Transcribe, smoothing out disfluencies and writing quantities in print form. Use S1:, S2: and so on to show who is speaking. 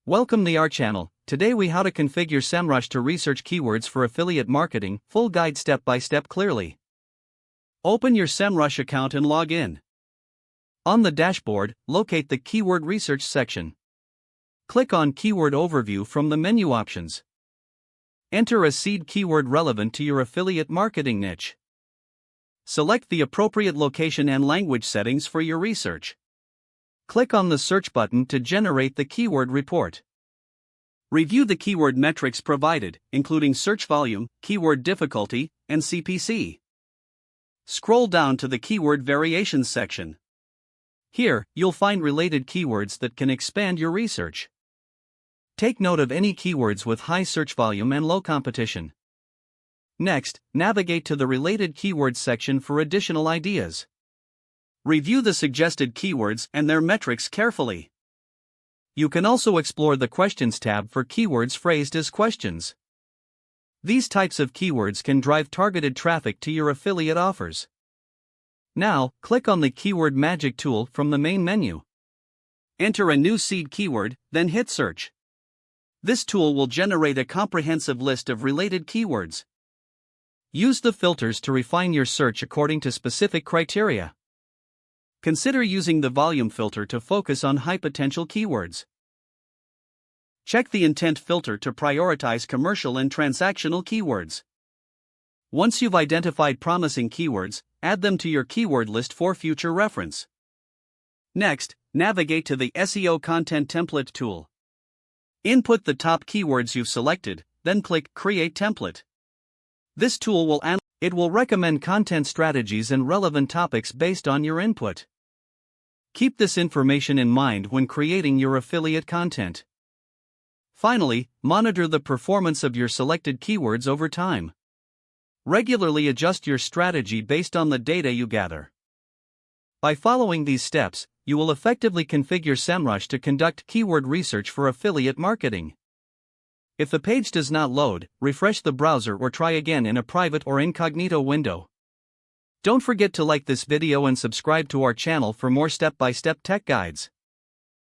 S1: Welcome to our channel. Today we how to configure Semrush to research keywords for affiliate marketing, full guide step by step clearly. Open your Semrush account and log in. On the dashboard, locate the Keyword Research section. Click on Keyword Overview from the menu options. Enter a seed keyword relevant to your affiliate marketing niche. Select the appropriate location and language settings for your research. Click on the search button to generate the keyword report. Review the keyword metrics provided, including search volume, keyword difficulty, and CPC. Scroll down to the keyword variations section. Here, you'll find related keywords that can expand your research. Take note of any keywords with high search volume and low competition. Next, navigate to the related keywords section for additional ideas. Review the suggested keywords and their metrics carefully. You can also explore the Questions tab for keywords phrased as questions. These types of keywords can drive targeted traffic to your affiliate offers. Now, click on the Keyword Magic tool from the main menu. Enter a new seed keyword, then hit Search. This tool will generate a comprehensive list of related keywords. Use the filters to refine your search according to specific criteria. Consider using the volume filter to focus on high-potential keywords. Check the intent filter to prioritize commercial and transactional keywords. Once you've identified promising keywords, add them to your keyword list for future reference. Next, navigate to the SEO Content Template tool. Input the top keywords you've selected, then click Create Template. This tool will recommend content strategies and relevant topics based on your input. Keep this information in mind when creating your affiliate content. Finally, monitor the performance of your selected keywords over time. Regularly adjust your strategy based on the data you gather. By following these steps, you will effectively configure Semrush to conduct keyword research for affiliate marketing. If the page does not load, refresh the browser or try again in a private or incognito window. Don't forget to like this video and subscribe to our channel for more step-by-step tech guides.